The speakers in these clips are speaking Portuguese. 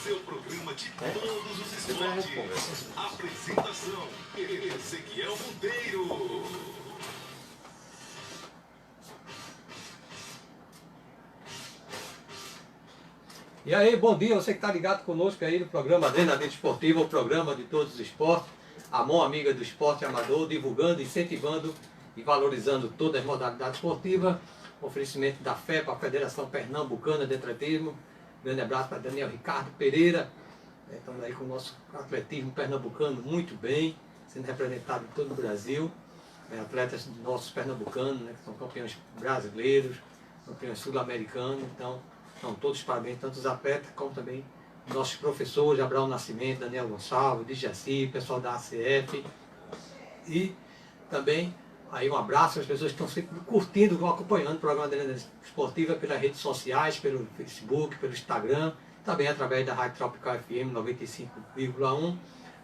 seu programa de todos os esportes. Apresentação, Ezequiel Monteiro. E aí, bom dia, você que está ligado conosco aí no programa Adrenalina Esportiva, o programa de todos os esportes, a mão amiga do esporte amador, divulgando, incentivando e valorizando todas as modalidades esportivas. Oferecimento da FEPA, a Federação Pernambucana de Atletismo. Grande abraço para Daniel Ricardo Pereira. Estamos aí com o nosso atletismo pernambucano muito bem, sendo representado em todo o Brasil. Atletas nossos pernambucanos, né, que são campeões brasileiros, campeões sul-americanos. Então, são todos parabéns, tanto os atletas como também nossos professores, Abraão Nascimento, Daniel Gonçalves, Dijaci, pessoal da ACF. E também aí um abraço às pessoas que estão sempre curtindo, acompanhando o programa Adrenalina Esportiva pelas redes sociais, pelo Facebook, pelo Instagram, também através da Rádio Tropical FM 95,1.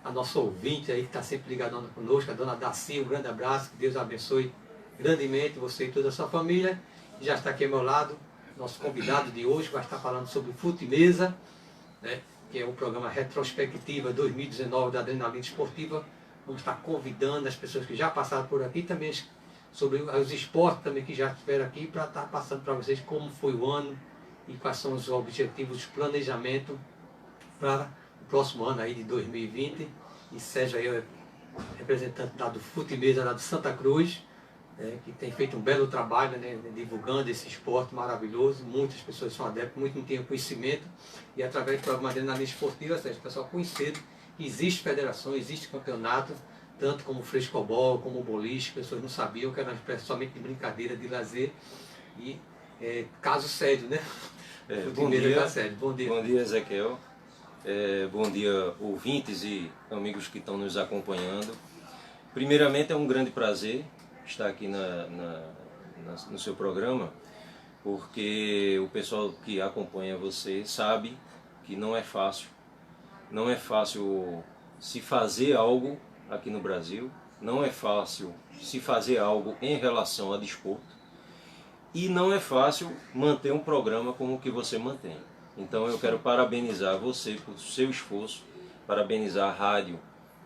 A nossa ouvinte aí que está sempre ligadona conosco, a dona Daci, um grande abraço, que Deus abençoe grandemente você e toda a sua família. E já está aqui ao meu lado nosso convidado de hoje, vai estar falando sobre Fute-Mesa, né, que é o programa Retrospectiva 2019 da Adrenalina Esportiva. Vamos estar convidando as pessoas que já passaram por aqui, também sobre os esportes também que já estiveram aqui, para estar passando para vocês como foi o ano e quais são os objetivos de planejamento para o próximo ano aí de 2020. E Sérgio aí, representante lá do Fute-Mesa, lá de Santa Cruz, que tem feito um belo trabalho, né, divulgando esse esporte maravilhoso. Muitas pessoas são adeptas, muitos não tinham conhecimento, e através do programa Adrenalina Esportiva, o pessoal conheceram que existe federação, existe campeonato, tanto como frescobol, como boliche. Pessoas não sabiam que era uma espécie somente de brincadeira, de lazer, e caso sério, né? Bom dia, sério. Bom dia. Bom dia, Ezequiel. Bom dia, ouvintes e amigos que estão nos acompanhando. Primeiramente, é um grande prazer estar aqui no seu programa, porque o pessoal que acompanha você sabe que não é fácil. Não é fácil se fazer algo aqui no Brasil, não é fácil se fazer algo em relação a desporto, e não é fácil manter um programa como o que você mantém. Então eu quero parabenizar você por seu esforço, parabenizar a rádio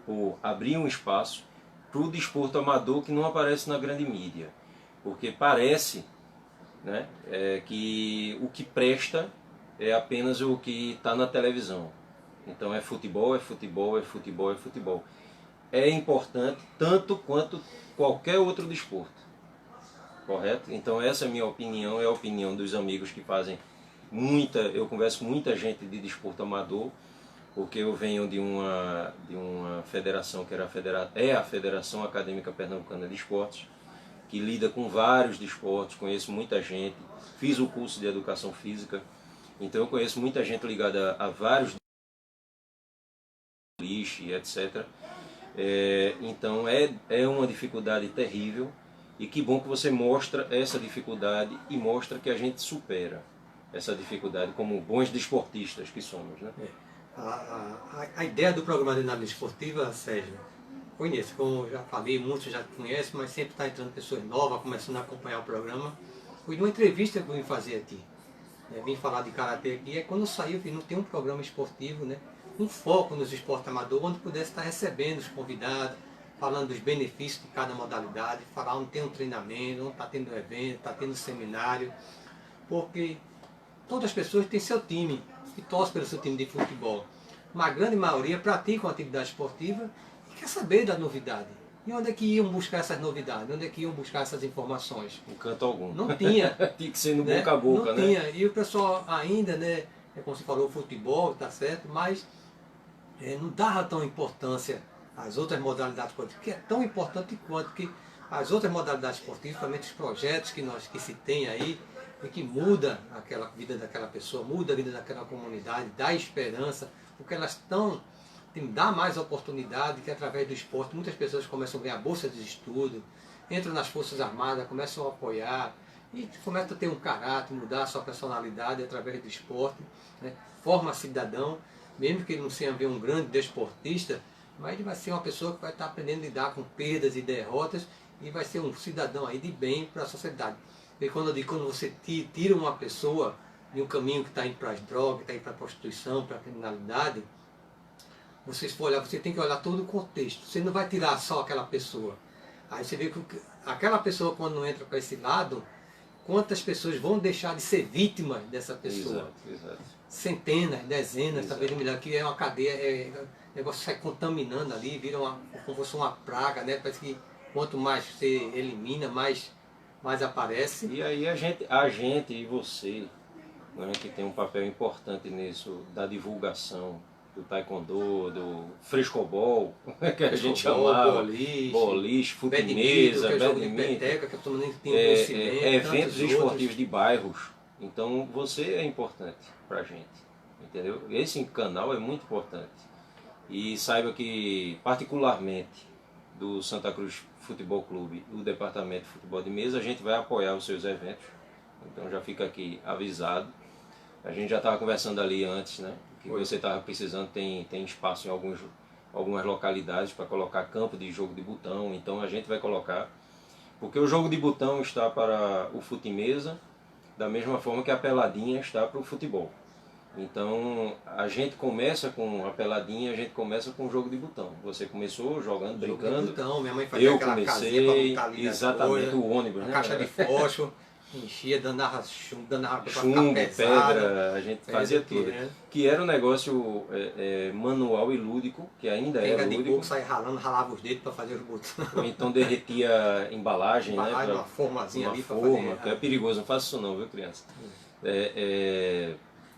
por abrir um espaço para o desporto amador que não aparece na grande mídia, porque parece, né, que o que presta é apenas o que está na televisão. Então é futebol, é futebol, é futebol, é futebol. É importante tanto quanto qualquer outro desporto, correto? Então essa é a minha opinião, é a opinião dos amigos que fazem eu converso com muita gente de desporto amador, porque eu venho de uma federação que é a Federação Acadêmica Pernambucana de Esportes, que lida com vários desportos, conheço muita gente, fiz o curso de Educação Física, então eu conheço muita gente ligada a vários lixo, etc. Então é uma dificuldade terrível, e que bom que você mostra essa dificuldade e mostra que a gente supera essa dificuldade como bons desportistas que somos, né? A ideia do programa Adrenalina Esportiva, Sérgio, conheço, como eu já falei, muitos já conhecem, mas sempre está entrando pessoas novas, começando a acompanhar o programa. Foi numa entrevista que eu vim fazer aqui, vim falar de karatê aqui, quando eu saí eu vi, não tem um programa esportivo, né, um foco nos esportes amadores, onde pudesse estar recebendo os convidados, falando dos benefícios de cada modalidade, falar onde tem um treinamento, onde está tendo evento, está tendo seminário, porque todas as pessoas têm seu time, que torcem pelo seu time de futebol. Uma grande maioria praticam atividade esportiva e quer saber da novidade. E onde é que iam buscar essas novidades? Onde é que iam buscar essas informações? Em canto algum. Não tinha. Tinha que ser no né? boca a boca, não né? tinha. E o pessoal ainda, né, como você falou, futebol, tá certo, mas não dava tão importância às outras modalidades esportivas, que é tão importante quanto que as outras modalidades esportivas, principalmente os projetos que se tem aí, e que muda aquela vida daquela pessoa, muda a vida daquela comunidade, dá esperança, porque elas dá mais oportunidade, que através do esporte muitas pessoas começam a ganhar bolsa de estudo, entram nas Forças Armadas, começam a apoiar, e começam a ter um caráter, mudar a sua personalidade através do esporte, né? Forma cidadão, mesmo que ele não seja um grande desportista, mas ele vai ser uma pessoa que vai estar aprendendo a lidar com perdas e derrotas, e vai ser um cidadão aí de bem para a sociedade. Porque quando eu digo, quando você tira uma pessoa de um caminho que está indo para as drogas, está indo para a prostituição, para a criminalidade, vocês for olhar, você tem que olhar todo o contexto. Você não vai tirar só aquela pessoa. Aí você vê que aquela pessoa, quando não entra para esse lado, quantas pessoas vão deixar de ser vítimas dessa pessoa? Exato. Centenas, dezenas, talvez melhor, que é uma cadeia, o negócio sai contaminando ali, vira como fosse uma praga, né? Parece que quanto mais você elimina, mais aparece. E aí a gente e você, né, que tem um papel importante nisso, da divulgação do taekwondo, do frescobol, que a gente chamava, boliche, fute-mesa, peteca, que a pessoa nem tem conhecimento, eventos esportivos de bairros. Então você é importante pra gente, entendeu? Esse canal é muito importante. E saiba que, particularmente, do Santa Cruz Futebol Clube, o Departamento de Futebol de Mesa, a gente vai apoiar os seus eventos. Então já fica aqui avisado. A gente já estava conversando ali antes, né? Que você estava precisando, tem espaço em algumas localidades para colocar campo de jogo de botão. Então a gente vai colocar, porque o jogo de botão está para o fute-mesa, da mesma forma que a peladinha está para o futebol. Então a gente começa com a peladinha, a gente começa com o jogo de botão. Você começou jogando, brincando. De botão, minha mãe fazia aquela casinha para botar ali exatamente, o ônibus, né? Caixa de fósforo, enchia, danava chumbo, pedra, a gente fazia tudo. Né? Que era um negócio manual e lúdico, que ainda é lúdico. De coco, saia ralando, ralava os dedos para fazer os botões. Ou então derretia embalagem, né? Uma formazinha ali para fazer. Que é perigoso, não faça isso não, viu, criança?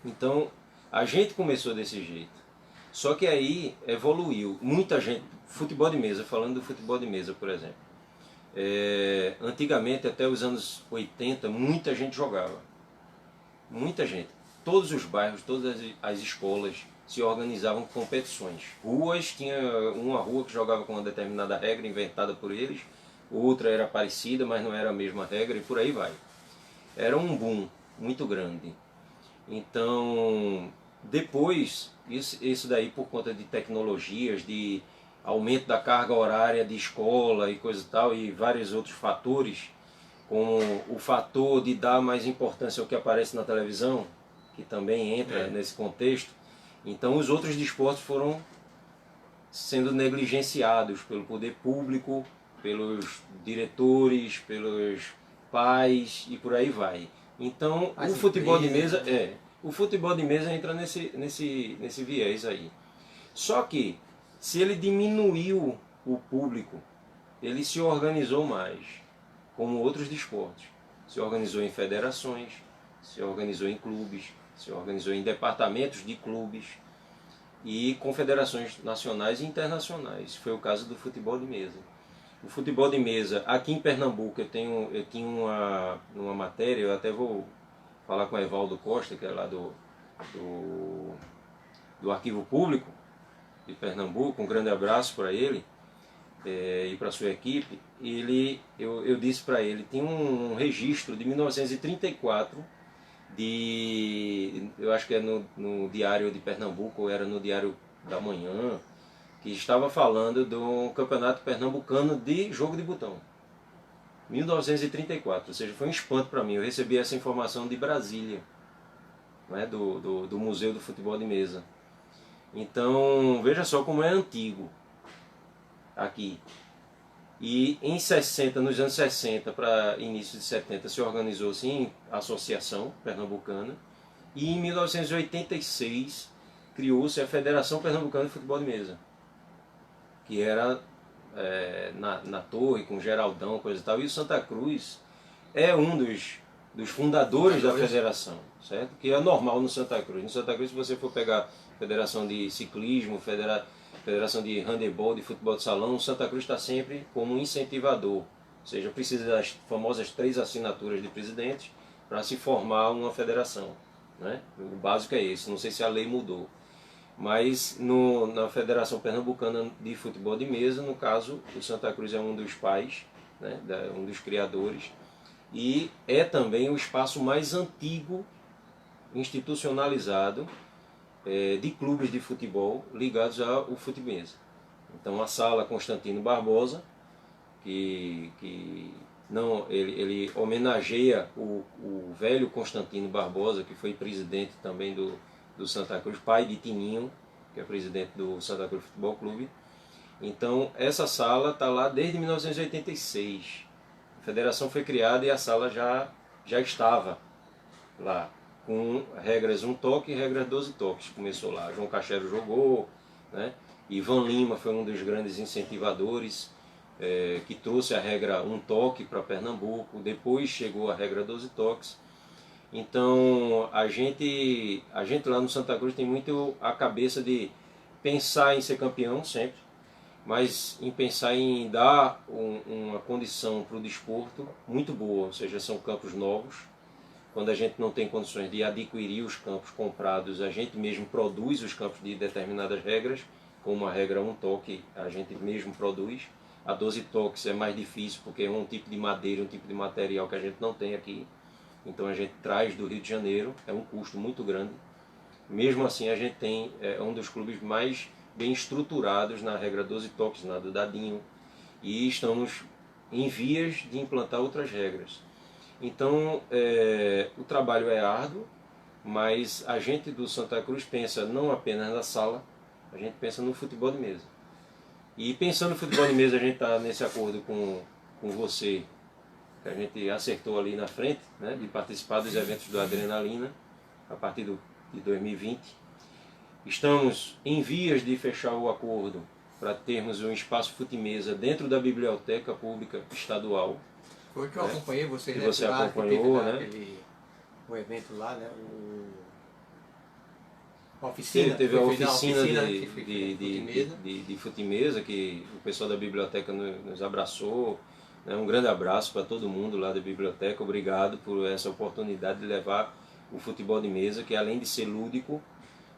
Então, a gente começou desse jeito. Só que aí evoluiu. Muita gente, futebol de mesa, falando do futebol de mesa, por exemplo. Antigamente, até os anos 80, muita gente jogava. Muita gente. Todos os bairros, todas as escolas se organizavam competições. Ruas, tinha uma rua que jogava com uma determinada regra inventada por eles, outra era parecida, mas não era a mesma regra, e por aí vai. Era um boom muito grande. Então, depois, isso daí por conta de tecnologias, de aumento da carga horária de escola e coisa e tal, e vários outros fatores, como o fator de dar mais importância ao que aparece na televisão, que também entra nesse contexto. Então os outros desportos foram sendo negligenciados pelo poder público, pelos diretores, pelos pais e por aí vai. Então o futebol de mesa o futebol de mesa entra nesse viés aí. Só que se ele diminuiu o público, ele se organizou mais, como outros desportos. Se organizou em federações, se organizou em clubes, se organizou em departamentos de clubes e confederações nacionais e internacionais. Foi o caso do futebol de mesa. O futebol de mesa, aqui em Pernambuco, eu tinha uma matéria, eu até vou falar com o Evaldo Costa, que é lá do Arquivo Público de Pernambuco, um grande abraço para ele e para a sua equipe. Eu disse para ele, tem um registro de 1934, eu acho que é no Diário de Pernambuco, ou era no Diário da Manhã, que estava falando do Campeonato Pernambucano de Jogo de Botão. 1934, ou seja, foi um espanto para mim. Eu recebi essa informação de Brasília, né, do Museu do Futebol de Mesa. Então, veja só como é antigo aqui. E em 60, nos anos 60 para início de 70, se organizou assim a Associação Pernambucana. E em 1986 criou-se a Federação Pernambucana de Futebol de Mesa, que era na Torre, com Geraldão, coisa e tal. E o Santa Cruz é um dos fundadores da federação, certo? Que é normal no Santa Cruz. No Santa Cruz, se você for pegar Federação de Ciclismo, Federação de Handebol, de Futebol de Salão, o Santa Cruz está sempre como incentivador. Ou seja, precisa das famosas 3 assinaturas de presidentes para se formar uma federação, né? O básico é esse, não sei se a lei mudou. Mas na Federação Pernambucana de Futebol de Mesa, no caso, o Santa Cruz é um dos pais, né, um dos criadores, e é também o espaço mais antigo, institucionalizado, de clubes de futebol ligados ao futebol. Então a Sala Constantino Barbosa, que Não, ele homenageia o velho Constantino Barbosa, que foi presidente também do Santa Cruz, pai de Tininho, que é presidente do Santa Cruz Futebol Clube. Então, essa sala está lá desde 1986. A federação foi criada e a sala já estava lá, com regras 1 toque e regras 12 toques. Começou lá, João Cachero jogou, né? Ivan Lima foi um dos grandes incentivadores, que trouxe a regra 1 toque para Pernambuco. Depois chegou a regra 12 toques. Então, a gente lá no Santa Cruz tem muito a cabeça de pensar em ser campeão sempre, mas em pensar em dar uma condição para o desporto muito boa, ou seja, são campos novos. Quando a gente não tem condições de adquirir os campos comprados, a gente mesmo produz os campos de determinadas regras, como a regra 1 toque, a gente mesmo produz. A 12 toques é mais difícil porque é um tipo de madeira, um tipo de material que a gente não tem aqui. Então a gente traz do Rio de Janeiro, é um custo muito grande. Mesmo assim a gente tem um dos clubes mais bem estruturados na regra 12 toques, na do Dadinho, e estamos em vias de implantar outras regras. Então o trabalho é árduo, mas a gente do Santa Cruz pensa não apenas na sala, a gente pensa no futebol de mesa. E pensando no futebol de mesa, a gente está nesse acordo com você, que a gente acertou ali na frente, né, de participar dos eventos do Adrenalina a partir de 2020. Estamos em vias de fechar o acordo para termos um espaço futimesa dentro da Biblioteca Pública Estadual. Foi que eu acompanhei vocês, que né? você Lá, acompanhou, que teve, né? o evento lá, né? A oficina. Teve a foi feita oficina Futimesa. de futimesa, que o pessoal da biblioteca nos abraçou. Né? Um grande abraço para todo mundo lá da biblioteca. Obrigado por essa oportunidade de levar o futebol de mesa, que além de ser lúdico,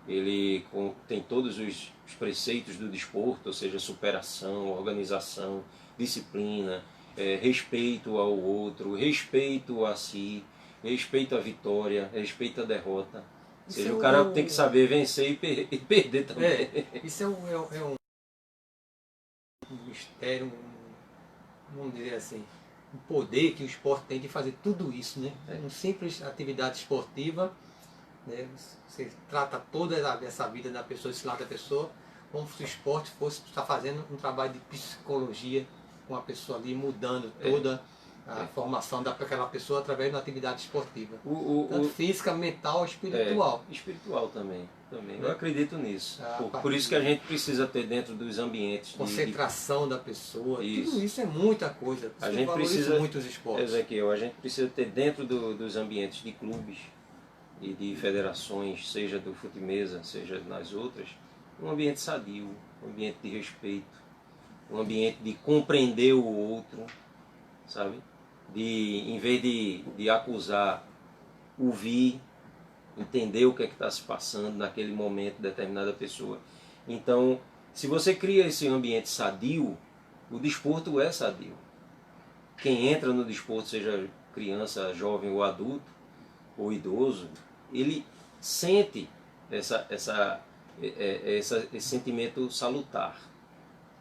ele tem todos os preceitos do desporto, ou seja, superação, organização, disciplina, respeito ao outro, respeito a si, respeito à vitória, respeito à derrota. Ou seja, o cara tem que saber vencer e perder também. Isso é um mistério, vamos dizer assim, um poder que o esporte tem de fazer tudo isso, né? Uma simples atividade esportiva, né? Você trata toda essa vida da pessoa, esse lado da pessoa, como se o esporte fosse estar fazendo um trabalho de psicologia com a pessoa ali, mudando toda a formação daquela pessoa através de uma atividade esportiva. Tanto física, mental, espiritual. Espiritual também. Eu acredito nisso. Por isso que a gente precisa ter dentro dos ambientes. Concentração da pessoa, tudo isso é muita coisa. A gente precisa, muitos esportes. Ezequiel, a gente precisa ter dentro dos ambientes de clubes e de federações, seja do futimesa, seja nas outras, um ambiente sadio, um ambiente de respeito, um ambiente de compreender o outro, sabe? Em vez de acusar, ouvir, entender o que é que está se passando naquele momento, determinada pessoa. Então, se você cria esse ambiente sadio, o desporto é sadio. Quem entra no desporto, seja criança, jovem ou adulto, ou idoso, ele sente esse sentimento salutar.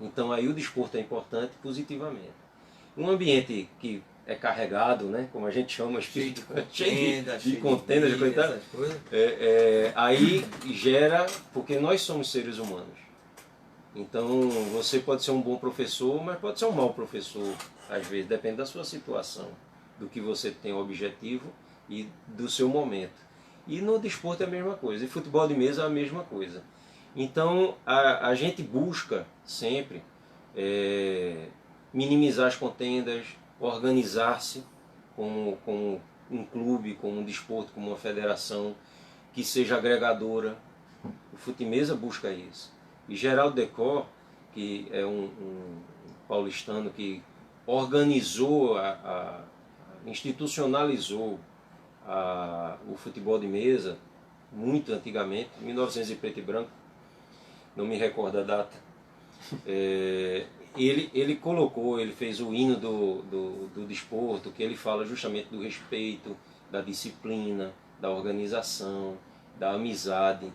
Então aí o desporto é importante positivamente. Um ambiente que é carregado, né, como a gente chama, cheio de contendas, aí gera, porque nós somos seres humanos. Então você pode ser um bom professor, mas pode ser um mau professor, às vezes, depende da sua situação, do que você tem o objetivo e do seu momento. E no desporto é a mesma coisa, e futebol de mesa é a mesma coisa. Então a gente busca sempre minimizar as contendas, organizar-se como um clube, como um desporto, como uma federação que seja agregadora. O futimesa busca isso. E Geraldo Decor, que é um paulistano que organizou, institucionalizou o futebol de mesa muito antigamente, 1900 e preto e branco, não me recordo a data. Ele colocou, ele fez o hino do desporto, que ele fala justamente do respeito, da disciplina, da organização, da amizade.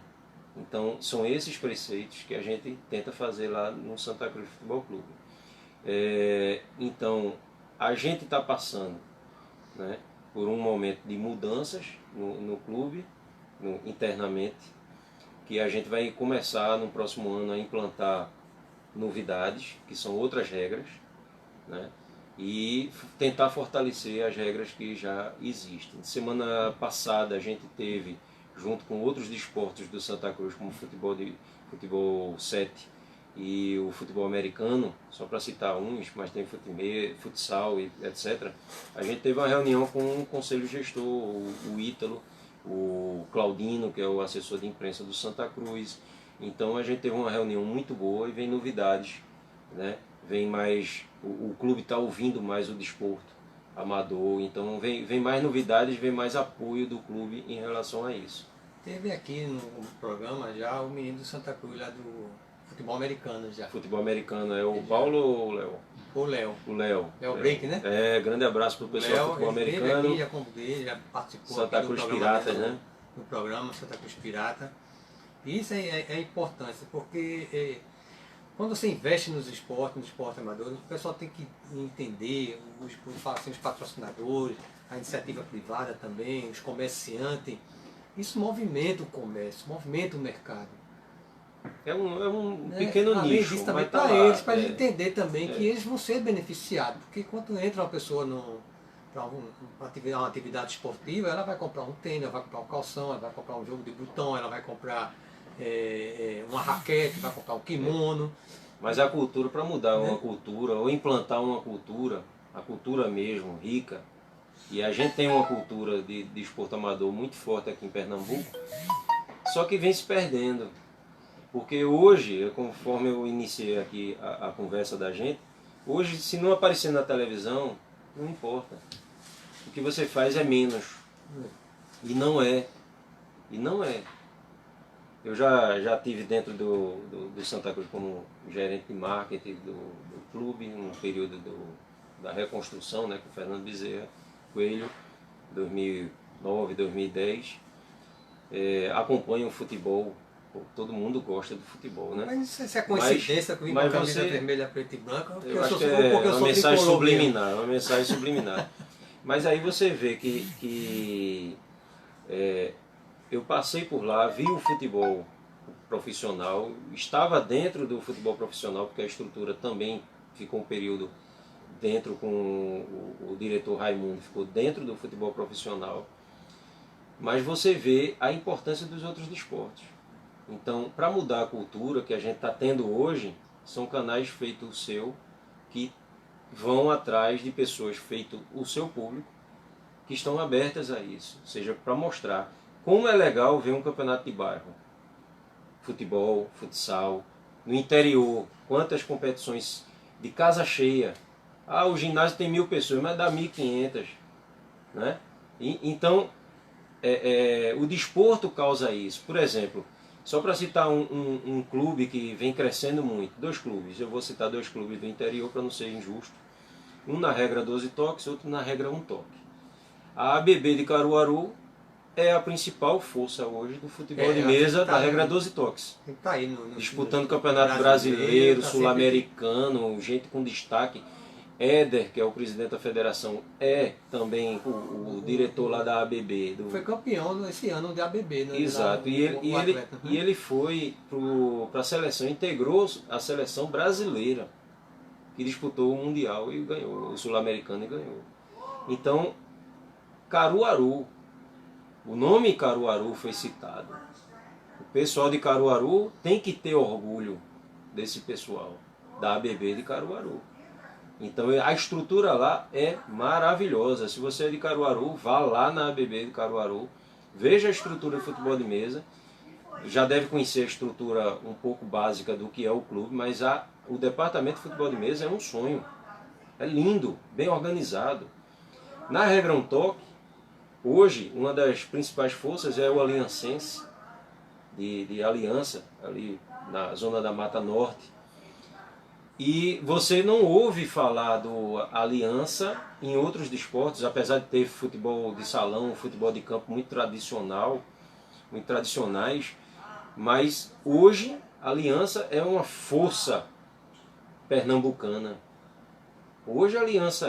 Então são esses preceitos que a gente tenta fazer lá no Santa Cruz Futebol Clube. Então a gente está passando, né, por um momento de mudanças no clube, internamente, que a gente vai começar no próximo ano a implantar novidades, que são outras regras, né, e tentar fortalecer as regras que já existem. Semana passada a gente teve, junto com outros desportos do Santa Cruz, como futebol 7 e o futebol americano, só para citar uns, mas tem futsal e etc. A gente teve uma reunião com o conselho gestor, o Ítalo, o Claudino, que é o assessor de imprensa do Santa Cruz. Então a gente teve uma reunião muito boa e vem novidades, né? Vem mais, o clube está ouvindo mais o desporto amador, então vem mais novidades, vem mais apoio do clube em relação a isso. Teve aqui no programa já o menino do Santa Cruz, lá do futebol americano já. Futebol americano é o Paulo ou o Léo? O Léo. O Léo. Léo Break, né? É, grande abraço para o pessoal do futebol americano. Aqui, já convidei, já participou Santa Cruz Piratas, né? No programa Santa Cruz Pirata. E isso é importante, porque quando você investe no esporte amador, o pessoal tem que entender, os patrocinadores, a iniciativa privada também, os comerciantes. Isso movimenta o comércio, movimenta o mercado. É um pequeno além nicho, disso, também mas tá para lá, eles, para eles entender também que eles vão ser beneficiados. Porque quando entra uma pessoa para uma atividade esportiva, ela vai comprar um tênis, ela vai comprar um calção, ela vai comprar um jogo de botão, ela vai comprar uma raquete, vai comprar um kimono. Mas a cultura, para mudar uma cultura, ou implantar uma cultura, a cultura mesmo, rica, e a gente tem uma cultura de esporte amador muito forte aqui em Pernambuco, só que vem se perdendo. Porque hoje, conforme eu iniciei aqui a conversa da gente, hoje se não aparecer na televisão, não importa. O que você faz é menos. E não é. E não é. Eu já tive dentro do Santa Cruz como gerente de marketing do clube, no período da reconstrução, né, com o Fernando Bezerra Coelho, 2009, 2010. Acompanho o futebol. Todo mundo gosta do futebol, né? Mas isso é coincidência com a camisa vermelha, preta e branca? Eu acho que é uma mensagem subliminar, uma mensagem subliminar. Mas aí você vê que eu passei por lá, vi o futebol profissional, estava dentro do futebol profissional, porque a estrutura também ficou um período dentro com o diretor Raimundo, ficou dentro do futebol profissional. Mas você vê a importância dos outros desportos. Então, para mudar a cultura que a gente está tendo hoje, são canais feitos o seu, que vão atrás de pessoas feitas o seu público, que estão abertas a isso. Ou seja, para mostrar como é legal ver um campeonato de bairro. Futebol, futsal, no interior, quantas competições de casa cheia. Ah, o ginásio tem 1000 pessoas, mas dá 1500. Né? Então, o desporto causa isso. Por exemplo, só para citar um clube que vem crescendo muito, 2 clubes, eu vou citar 2 clubes do interior para não ser injusto. Um na regra 12 toques, outro na regra 1 toque. A ABB de Caruaru é a principal força hoje do futebol de mesa da regra 12 toques. Tá aí disputando o campeonato brasileiro, sul-americano, gente com destaque. Éder, que é o presidente da federação, é também o diretor lá da ABB. Foi campeão esse ano de ABB, né? Exato, e ele foi para a seleção, integrou a seleção brasileira, que disputou o Mundial e ganhou, o Sul-Americano e ganhou. Então, Caruaru, o nome Caruaru foi citado. O pessoal de Caruaru tem que ter orgulho desse pessoal, da ABB de Caruaru. Então a estrutura lá é maravilhosa. Se você é de Caruaru, vá lá na ABB de Caruaru, veja a estrutura de futebol de mesa. Já deve conhecer a estrutura um pouco básica do que é o clube, mas o departamento de futebol de mesa é um sonho. É lindo, bem organizado. Na regra 1 toque, hoje uma das principais forças é o Aliancense, de Aliança, ali na zona da Mata Norte. E você não ouve falar do Aliança em outros desportos, apesar de ter futebol de salão, futebol de campo muito tradicional, muito tradicionais, mas hoje a Aliança é uma força pernambucana. Hoje a Aliança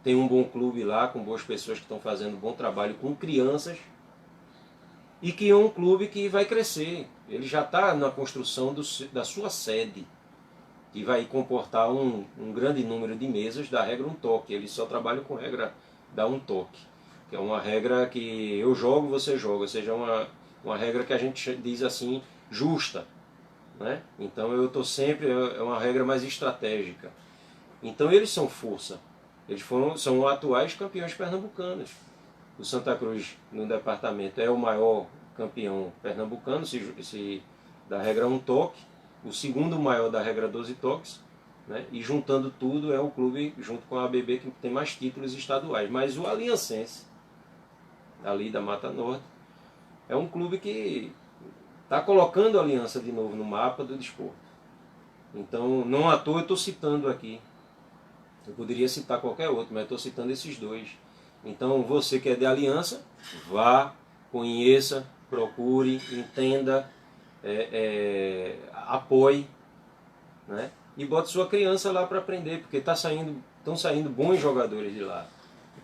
tem um bom clube lá, com boas pessoas que estão fazendo um bom trabalho com crianças, e que é um clube que vai crescer. Ele já está na construção da sua sede, que vai comportar um grande número de mesas da regra um toque. Ele só trabalha com regra da um toque, que é uma regra que eu jogo, você joga, ou seja, uma regra que a gente diz assim, justa, né? Então eu estou sempre, é uma regra mais estratégica. Então eles são força, são atuais campeões pernambucanos. O Santa Cruz no departamento é o maior campeão pernambucano, da regra um toque, o segundo maior da regra 12 toques, né? E juntando tudo é o clube, junto com a ABB, que tem mais títulos estaduais. Mas o Aliancense, ali da Mata Norte, é um clube que está colocando a Aliança de novo no mapa do desporto. Então, não à toa eu estou citando aqui. Eu poderia citar qualquer outro, mas estou citando esses dois. Então, você que é de Aliança, vá, conheça, procure, entenda, apoie, né? E bote sua criança lá para aprender, porque estão saindo bons jogadores de lá.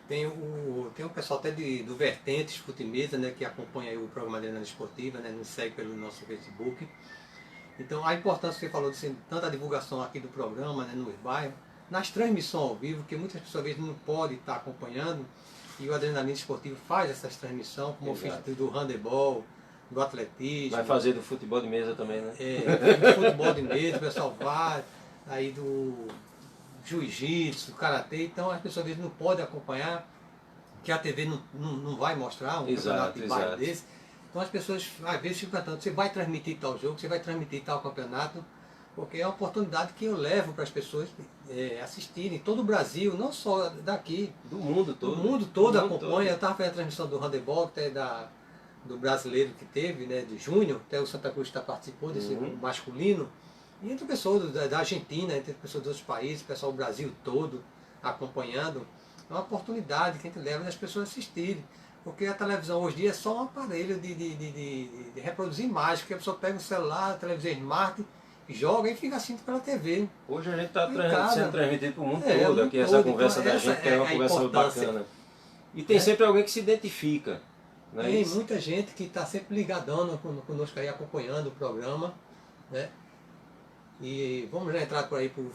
Tem o pessoal até do Vertentes Futimesa, né, que acompanha aí o programa Adrenalina Esportiva, né, nos segue pelo nosso Facebook. Então a importância que você falou de tanta divulgação aqui do programa, né, nos bairros, nas transmissões ao vivo, que muitas pessoas às vezes não podem estar acompanhando, e o Adrenalina Esportivo faz essas transmissões, como eu fiz do handebol, do atletismo. Vai fazer do futebol de mesa também, né? Do futebol de mesa, o pessoal vai, aí do jiu-jitsu, do karatê, então as pessoas às vezes não podem acompanhar, que a TV não vai mostrar um campeonato de bairro desse. Então as pessoas às vezes ficam perguntando, você vai transmitir tal jogo, você vai transmitir tal campeonato, porque é uma oportunidade que eu levo para as pessoas assistirem, todo o Brasil, não só daqui. Do mundo todo. Do mundo todo acompanha. Eu estava fazendo a transmissão do handebol, até do brasileiro que teve, né, de junho, até o Santa Cruz participou desse masculino, e entre pessoas da Argentina, entre pessoas dos outros países, pessoal do Brasil todo acompanhando. É uma oportunidade que a gente leva das pessoas assistirem, porque a televisão hoje em dia é só um aparelho de reproduzir imagens, que a pessoa pega o celular, a televisão smart, joga e fica assistindo pela TV. Hoje a gente está sendo transmitido para o mundo todo, aqui essa conversa então, da gente, que é uma conversa bacana. E tem sempre alguém que se identifica. Tem muita gente que está sempre ligadão conosco aí, acompanhando o programa, né? E vamos já entrar por aí para o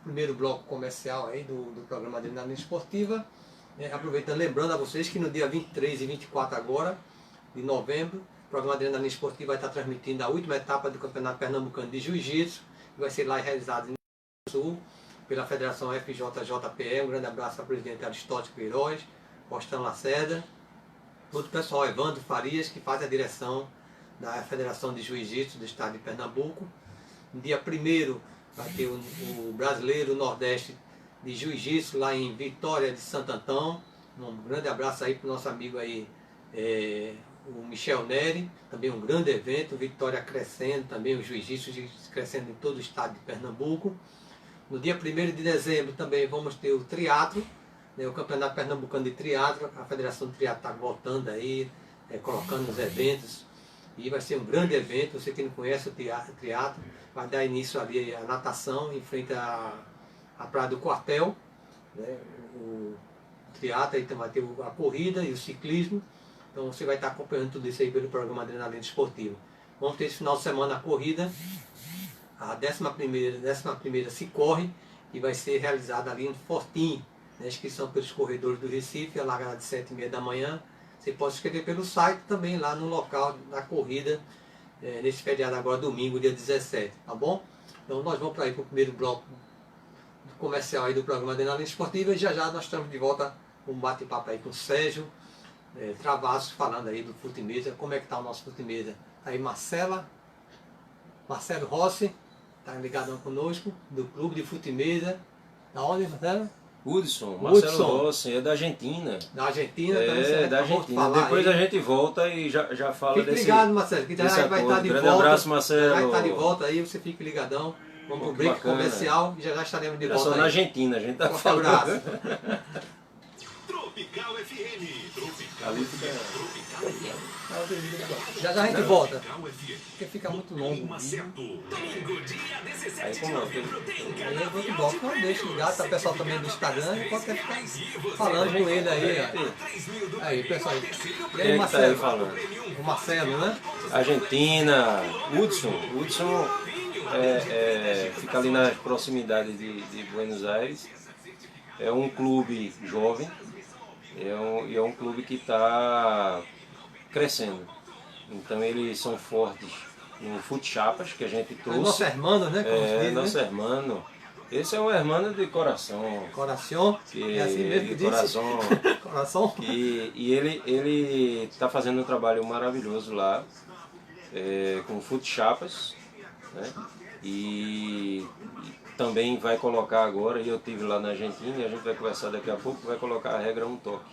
primeiro bloco comercial aí do programa Adrenalina Esportiva. Aproveitando, lembrando a vocês que no dia 23 e 24 agora, de novembro, o programa Adrenalina Esportiva vai estar transmitindo a última etapa do Campeonato Pernambucano de Jiu-Jitsu, que vai ser lá realizado no Sul, pela Federação FJJPE. Um grande abraço ao presidente Aristóteles Queiroz, Faustão Lacerda, todo o pessoal, Evandro Farias, que faz a direção da Federação de Jiu-Jitsu do Estado de Pernambuco. No dia 1º vai ter o Brasileiro Nordeste de Jiu-Jitsu lá em Vitória de Santo Antão. Um grande abraço aí para o nosso amigo aí, o Michel Neri, também um grande evento, Vitória crescendo, também o Jiu-Jitsu crescendo em todo o estado de Pernambuco. No dia 1º de dezembro também vamos ter o triatlo, né, o Campeonato Pernambucano de Triatlo. A Federação de Triatlo está voltando aí, colocando os eventos, e vai ser um grande evento. Você que não conhece o triatlo, vai dar início ali a natação em frente à Praia do Quartel, né, o triatlo, aí vai ter a corrida e o ciclismo. Então você vai estar acompanhando tudo isso aí pelo programa Adrenalina Esportiva. Vamos ter esse final de semana a corrida, a 11ª se corre, e vai ser realizada ali em Fortim, né, inscrição pelos corredores do Recife, a largada de 7h30 da manhã. Você pode se inscrever pelo site também lá no local da corrida, nesse feriado agora, domingo, dia 17, tá bom? Então nós vamos para aí para o primeiro bloco comercial aí do programa Adrenalina Esportiva, e já nós estamos de volta com um bate-papo aí com o Sérgio Travassos, falando aí do Futimesa. Como é que está o nosso Futimesa? Aí Marcelo Rossi, está ligadão conosco, do Clube de Futimesa. Da onde, Marcelo? Marcelo Rossi, é da Argentina. Da Argentina, da Argentina. Depois a gente volta e já fala fique desse. Fique ligado, Marcelo, que já vai estar de Grande volta. Abraço, Marcelo. Vai estar de volta aí, você fique ligadão. Vamos para o break comercial e já estaremos de volta. Só aí. na Argentina, a gente está falando. Abraço. Tropical FM. Tropical Ali FM. fica... Tropical FM. Já já a gente volta, porque fica muito longo. Aí como é? Aí eu vou de bloco, não deixa ligado, tá o pessoal também do Instagram, pode até ficar falando com ele aí. Ó. Aí, pessoal. E Quem aí, é que tá aí Marcelo? falando? O Marcelo, né? Argentina, Hudson fica ali nas proximidades de Buenos Aires. É um clube jovem, e é um clube que está crescendo. Então eles são fortes no Futchapas, que a gente trouxe. Nosso hermano, né? Como se diz, Nosso né? hermano. Esse é um hermano de coração. Coração, é assim mesmo que de diz. coração. Coração. E ele está fazendo um trabalho maravilhoso lá, com o Futchapas, né? E também vai colocar agora, e eu estive lá na Argentina, e a gente vai conversar daqui a pouco, vai colocar a regra 1 toque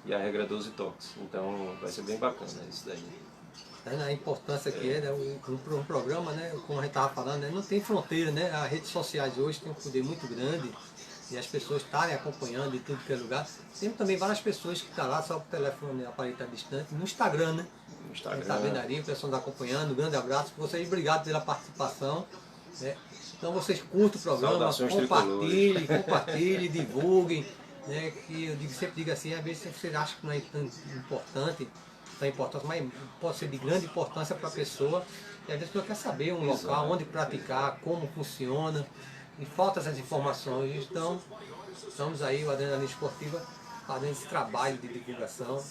e a regra 12 toques. Então vai ser bem bacana isso daí. A importância que é, né, um programa, né, como a gente estava falando, né, não tem fronteira, né, as redes sociais hoje têm um poder muito grande e as pessoas estarem acompanhando em tudo que é lugar. Tem também várias pessoas que estão lá só com o telefone, o aparelho está distante, no Instagram, né? No A Instagram. gente está vendo ali, o pessoal está acompanhando, um grande abraço para vocês, obrigado pela participação. Né? Então vocês curtem o programa, compartilhem, divulguem, né? Que eu sempre digo assim, às vezes você acha que não é tão importante, mas pode ser de grande importância para a pessoa, e às vezes a pessoa quer saber um local, onde praticar, como funciona, e falta essas informações. Então, estamos aí, o Adrenalina Esportiva, fazendo esse trabalho de divulgação,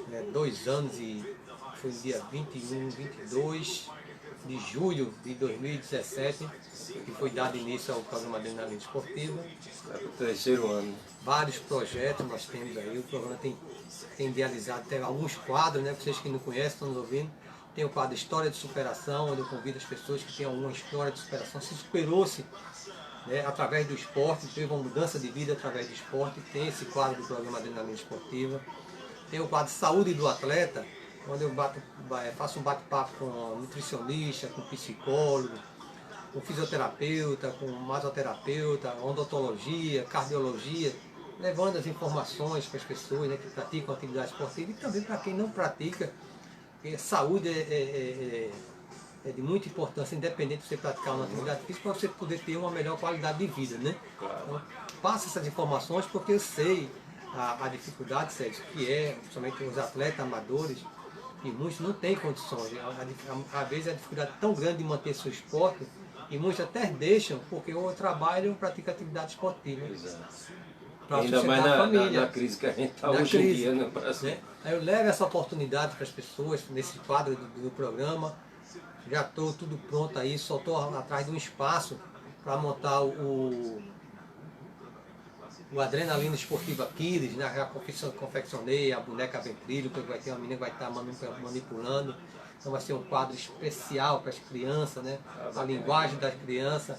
né, 2 anos, e foi no dia 21, 22 de julho de 2017, que foi dado início ao programa Adrenalina Esportiva. É o 3º ano. Vários projetos nós temos aí, o programa tem idealizado, tem alguns quadros, né? Vocês que não conhecem, estão nos ouvindo. Tem o quadro História de Superação, onde eu convido as pessoas que têm alguma história de superação, se superou-se, né, através do esporte, teve uma mudança de vida através do esporte. Tem esse quadro do programa Adrenalina Esportiva. Tem o quadro Saúde do Atleta, onde eu faço um bate-papo com um nutricionista, com psicólogo, com fisioterapeuta, com masoterapeuta, odontologia, cardiologia, levando as informações para as pessoas, né, que praticam atividade esportiva, e também para quem não pratica. Porque saúde é de muita importância, independente de você praticar uma atividade física, para você poder ter uma melhor qualidade de vida, né? Então, passa essas informações, porque eu sei a dificuldade, Sérgio, que é, principalmente os atletas amadores, e muitos não têm condições. Às vezes a dificuldade é tão grande de manter seu esporte, e muitos até deixam, porque ou trabalham ou praticam atividade esportiva. Exato. Para Ainda mais sustentar a família. na crise que a gente está hoje em dia no Brasil. Né? Aí eu levo essa oportunidade para as pessoas, nesse quadro do programa. Já estou tudo pronto aí, só estou atrás de um espaço para montar o Adrenalina Esportiva Kids, né? Já confeccionei a boneca ventríloca, que vai ter uma menina que vai estar manipulando. Então vai ser um quadro especial para as crianças, né? A linguagem das crianças,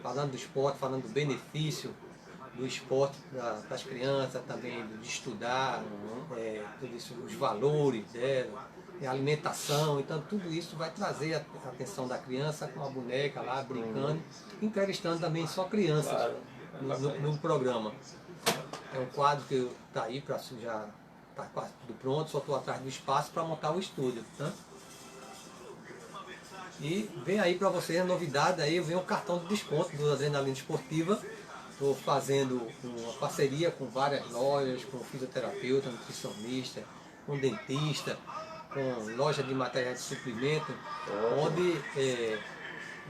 falando do esporte, falando do benefício do esporte para as crianças, também de estudar, tudo isso, os valores dela, a alimentação. Então tudo isso vai trazer a atenção da criança com a boneca lá brincando, entrevistando também só crianças. Claro. No programa. É um quadro que está aí, já está quase tudo pronto, só estou atrás do espaço para montar o estúdio. Tá? E vem aí para vocês a novidade, aí vem um cartão de desconto do Adrenalina Esportiva. Estou fazendo uma parceria com várias lojas, com fisioterapeuta, nutricionista, com dentista, com loja de materiais de suplemento, onde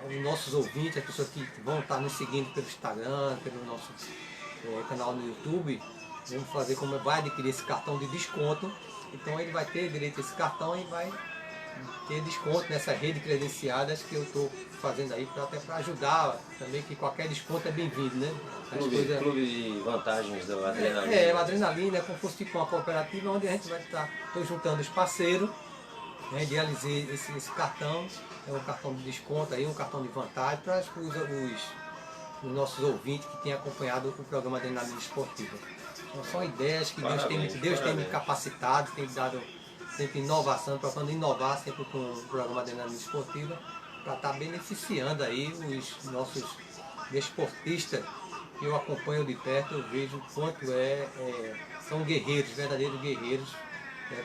os nossos ouvintes, as pessoas que vão estar nos seguindo pelo Instagram, pelo nosso canal no YouTube, vamos fazer como vai adquirir esse cartão de desconto. Então ele vai ter direito a esse cartão e vai ter desconto nessa rede credenciadas que eu estou fazendo aí, até para ajudar também, que qualquer desconto é bem-vindo, né? Clube de vantagens do Adrenalina. O Adrenalina é como se fosse tipo uma cooperativa onde a gente vai estar, estou juntando os parceiros, né, idealizei esse cartão, é um cartão de desconto aí, um cartão de vantagem para os nossos ouvintes que têm acompanhado o programa Adrenalina Esportiva. Então, são ideias que Deus tem me capacitado, tem dado sempre inovação, procurando inovar sempre com o programa Adrenalina Esportiva, para estar beneficiando aí os nossos desportistas que eu acompanho de perto. Eu vejo o quanto são guerreiros, verdadeiros guerreiros,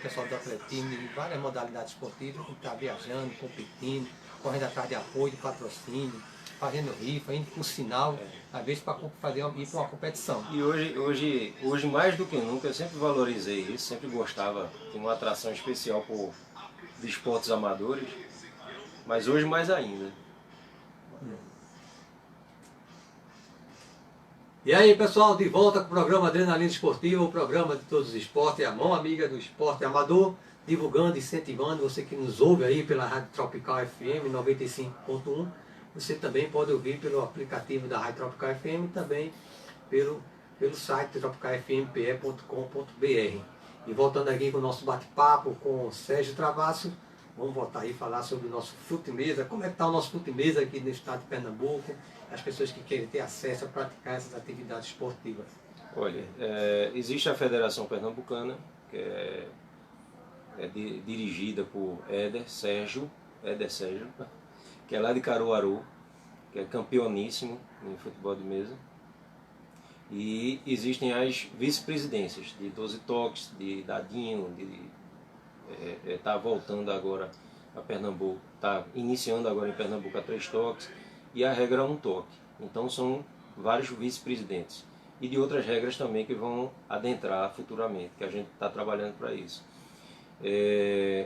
pessoal do atletismo, de várias modalidades esportivas, que está viajando, competindo, correndo atrás de apoio, de patrocínio, fazendo rifa, indo por sinal, às vezes para ir para uma competição. E hoje mais do que nunca, eu sempre valorizei isso, sempre gostava, tinha uma atração especial por esportes amadores, mas hoje mais ainda. E aí, pessoal, de volta com o programa Adrenalina Esportiva, o programa de todos os esportes, a mão amiga do esporte amador, divulgando, incentivando você que nos ouve aí pela Rádio Tropical FM 95.1. Você também pode ouvir pelo aplicativo da Rádio Tropical FM e também pelo site tropicalfmpe.com.br. E voltando aqui com o nosso bate-papo com o Sérgio Travasso, vamos voltar aí falar sobre o nosso fute-mesa, como é que está o nosso fute-mesa aqui no estado de Pernambuco, as pessoas que querem ter acesso a praticar essas atividades esportivas. Olha, existe a Federação Pernambucana, que dirigida por Éder Sérgio, que é lá de Caruaru, que é campeoníssimo em futebol de mesa. E existem as vice-presidências de 12 toques, de Dadinho, está voltando agora a Pernambuco, está iniciando agora em Pernambuco a 3 toques, e a regra 1 toque. Então são vários vice-presidentes. E de outras regras também que vão adentrar futuramente, que a gente está trabalhando para isso.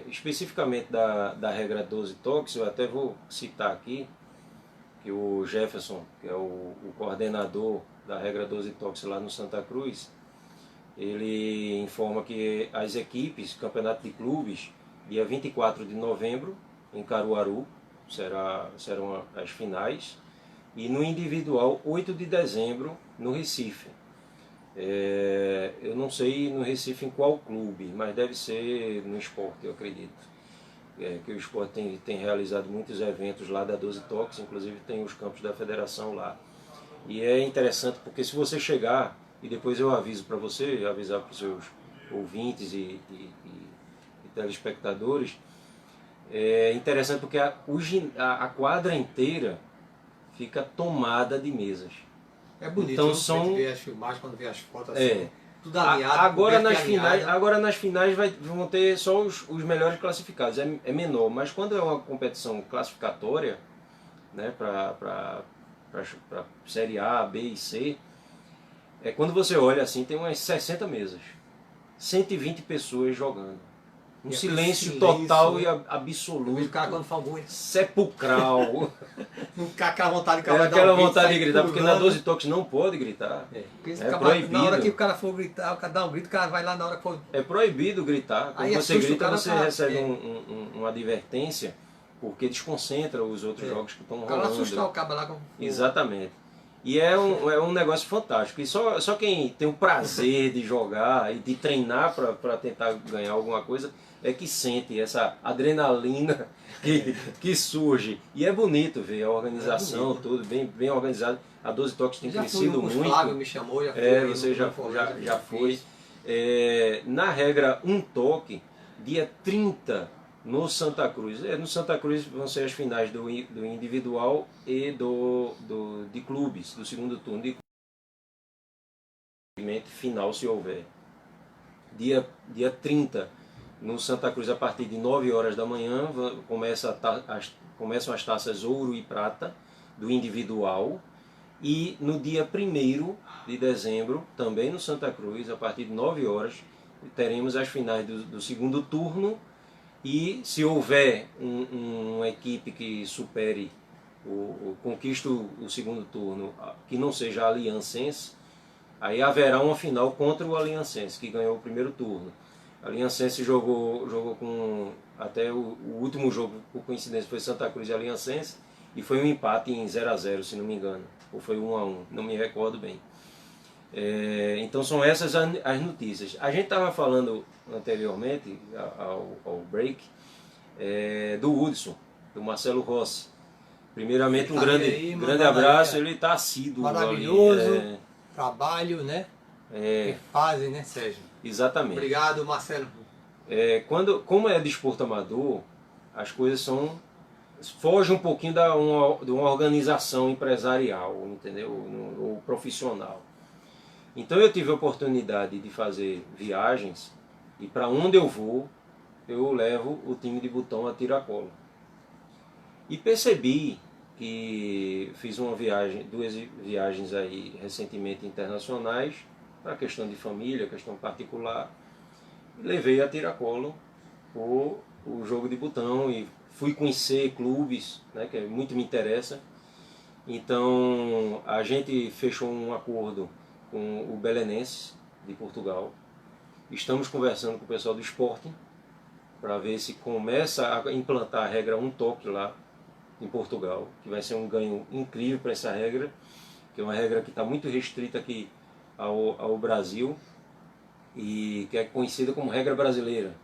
Especificamente da regra 12 toques, eu até vou citar aqui que o Jefferson, que é o coordenador da regra 12 toques lá no Santa Cruz, ele informa que as equipes, campeonato de clubes, dia 24 de novembro, em Caruaru, serão as finais, e no individual, 8 de dezembro, no Recife. Eu não sei no Recife em qual clube, mas deve ser no Sport, eu acredito. Que o Sport tem realizado muitos eventos lá da 12 Toques, inclusive tem os campos da federação lá. E é interessante porque se você chegar, e depois eu aviso para você, avisar para os seus ouvintes e telespectadores, é interessante porque a quadra inteira fica tomada de mesas. É bonito, então, são... ver as filmagens, quando vê as fotos assim, tudo alinhado. Agora nas finais vão ter só os melhores classificados, é menor, mas quando é uma competição classificatória, né, para Série A, B e C, quando você olha assim, tem umas 60 mesas, 120 pessoas jogando. Um silêncio total, né? E absoluto. O cara quando fala muito. Sepulcral. Aquela vontade de aquela vontade de gritar, porque na 12 toques não pode gritar. Proibido. Na hora que o cara for gritar, o cara dá um grito, o cara vai lá na hora que for... É proibido gritar. Quando você grita, você recebe uma advertência, porque desconcentra os outros jogos que estão rolando. O cara assustar o cabo lá. Exatamente. E é um negócio fantástico. E só quem tem o prazer de jogar e de treinar para tentar ganhar alguma coisa é que sente essa adrenalina que surge. E é bonito ver a organização, tudo bem organizado. A 12 Toques tem crescido muito. O Flávio me chamou, já foi. Você já foi. Na regra 1 toque, dia 30 no Santa Cruz. No Santa Cruz vão ser as finais do individual e de clubes, do segundo turno. De final, se houver. Dia 30 no Santa Cruz, a partir de 9 horas da manhã, começam as taças ouro e prata do individual. E no dia 1º de dezembro, também no Santa Cruz, a partir de 9 horas, teremos as finais do segundo turno. E se houver uma equipe que supere, conquiste o segundo turno, que não seja a Aliancense, aí haverá uma final contra o Aliancense, que ganhou o primeiro turno. A Aliancense jogou com... Até o último jogo, por coincidência, foi Santa Cruz e Aliancense, e foi um empate em 0-0, se não me engano. Ou foi 1-1, não me recordo bem. Então são essas as notícias. A gente estava falando anteriormente ao break do Hudson, do Marcelo Rossi. Primeiramente um grande abraço, ele está assíduo. Maravilhoso trabalho, né? Que fazem, né, Sérgio? Exatamente. Obrigado, Marcelo. Como é desporto amador, as coisas fogem um pouquinho de uma organização empresarial, entendeu? Ou profissional. Então eu tive a oportunidade de fazer viagens E para onde eu vou, eu levo o time de botão a tiracolo. E percebi que fiz uma viagem, 2 viagens aí recentemente internacionais, para questão de família, questão particular. Levei a tiracolo o jogo de botão e fui conhecer clubes, né, que muito me interessa. Então a gente fechou um acordo com o Belenenses de Portugal. Estamos conversando com o pessoal do Sporting para ver se começa a implantar a regra um toque lá em Portugal, que vai ser um ganho incrível para essa regra, que é uma regra que está muito restrita aqui ao Brasil e que é conhecida como regra brasileira.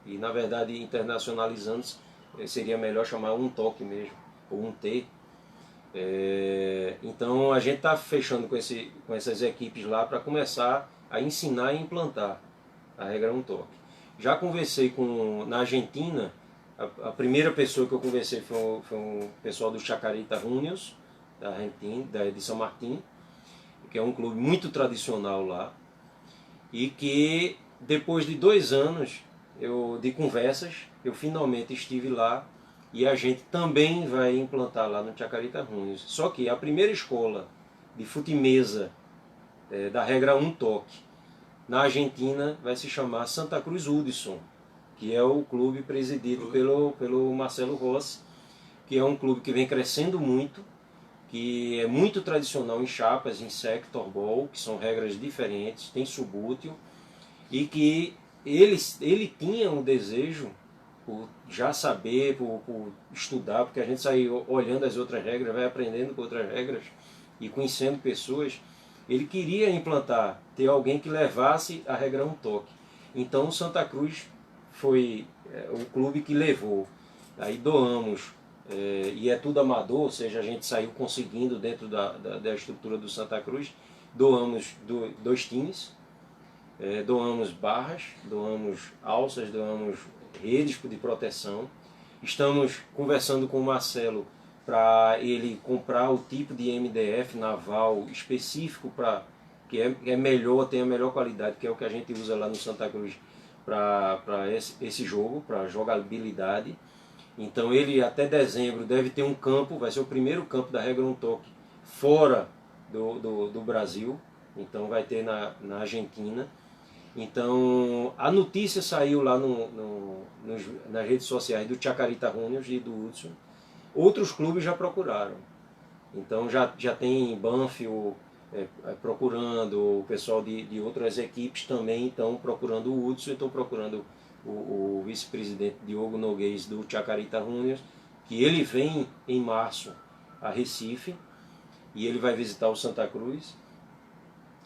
E na verdade, internacionalizando-se, seria melhor chamar um toque mesmo, ou um T. Então a gente está fechando com essas equipes lá para começar a ensinar e implantar a regra um toque. Já conversei na Argentina, a primeira pessoa que eu conversei foi um pessoal do Chacarita Juniors, da Argentina, de São Martín, que é um clube muito tradicional lá, e que depois de 2 anos de conversas, eu finalmente estive lá e a gente também vai implantar lá no Chacarita Juniors. Só que a primeira escola de fute-mesa da regra um toque na Argentina vai se chamar Santa Cruz Hudson, que é o clube presidido pelo Marcelo Rossi, que é um clube que vem crescendo muito, que é muito tradicional em chapas, em sector ball, que são regras diferentes, tem subútil, e que ele tinha um desejo por já saber, por estudar, porque a gente sai olhando as outras regras, vai aprendendo com outras regras e conhecendo pessoas. Ele queria implantar, ter alguém que levasse a regra um toque. Então o Santa Cruz foi o clube que levou. Aí doamos, e é tudo amador, ou seja, a gente saiu conseguindo dentro da estrutura do Santa Cruz. Doamos 2 times, doamos barras, doamos alças, doamos redes de proteção. Estamos conversando com o Marcelo para ele comprar o tipo de MDF naval específico que é melhor, tem a melhor qualidade, que é o que a gente usa lá no Santa Cruz para esse jogo, para jogabilidade. Então ele até dezembro deve ter um campo, vai ser o primeiro campo da regra um toque fora do Brasil, então vai ter na Argentina. Então a notícia saiu lá nas redes sociais do Chacarita Juniors e do Hudson. Outros clubes já procuraram. Então já tem Banfield procurando, o pessoal de outras equipes também estão procurando o Hudson, estão procurando o vice-presidente Diogo Noguês do Chacarita Juniors, que ele vem em março a Recife e ele vai visitar o Santa Cruz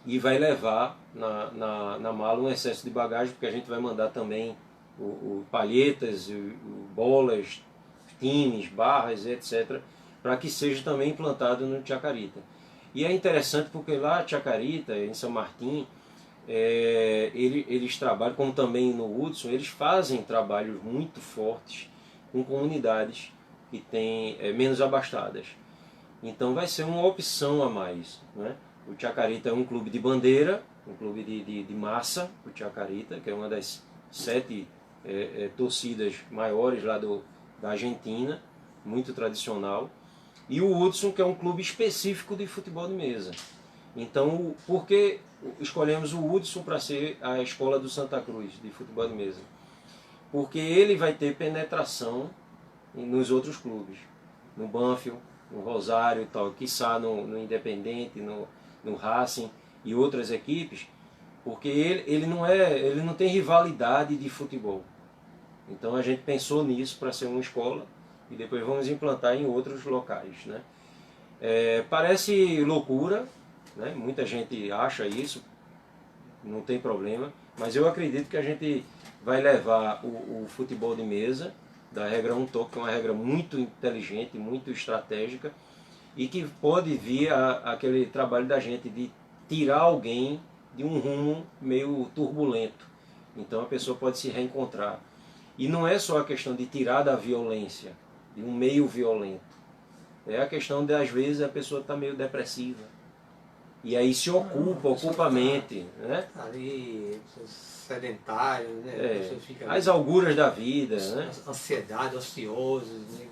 e vai levar na mala um excesso de bagagem, porque a gente vai mandar também palhetas, bolas, times, barras, etc., para que seja também implantado no Chacarita. E é interessante porque lá em Chacarita, em São Martín, eles trabalham, como também no Hudson, eles fazem trabalhos muito fortes com comunidades que têm menos abastadas. Então vai ser uma opção a mais, né? O Chacarita é um clube de bandeira, um clube de massa, o Chacarita, que é uma das 7 torcidas maiores lá da Argentina, muito tradicional. E o Hudson, que é um clube específico de futebol de mesa. Então, por que escolhemos o Hudson para ser a escola do Santa Cruz de futebol de mesa? Porque ele vai ter penetração nos outros clubes, no Banfield, no Rosário e tal, quiçá no Independente, no Racing e outras equipes, porque ele não tem rivalidade de futebol. Então a gente pensou nisso para ser uma escola e depois vamos implantar em outros locais, né? Parece loucura, né? Muita gente acha isso, não tem problema, mas eu acredito que a gente vai levar o futebol de mesa da regra um toque, que é uma regra muito inteligente, muito estratégica, e que pode vir aquele trabalho da gente de tirar alguém de um rumo meio turbulento. Então a pessoa pode se reencontrar. E não é só a questão de tirar da violência, de um meio violento. É a questão de, às vezes, a pessoa está meio depressiva. E aí se ocupa a mente, né? Ali, sedentário, né? A pessoa fica As auguras da vida, né? ansiedade, ansioso, né?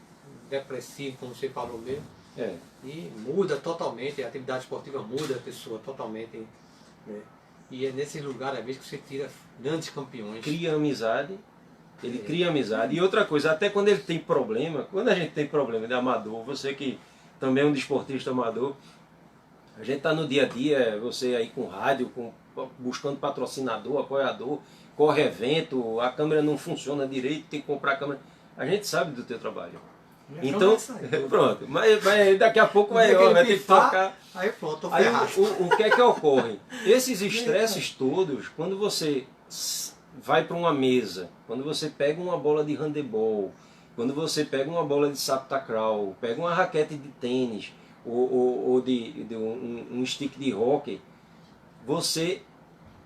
Depressivo, como você falou mesmo. É. E muda totalmente, a atividade esportiva muda a pessoa totalmente. Né? E é nesse lugar, às vezes, que você tira grandes campeões. Cria amizade, ele cria amizade. E outra coisa, até quando ele tem problema, quando a gente tem problema de amador, você que também é um desportista amador, a gente está no dia a dia, você aí com rádio, buscando patrocinador, apoiador, corre evento, a câmera não funciona direito, tem que comprar a câmera. A gente sabe do teu trabalho. Então, pronto, mas daqui a pouco vai ter que tocar. Aí pronto, tô aí ferrado. o que é que ocorre? Esses estresses todos, quando você vai para uma mesa, quando você pega uma bola de handebol, quando você pega uma bola de sapo takraw, pega uma raquete de tênis ou de um stick de hóquei, você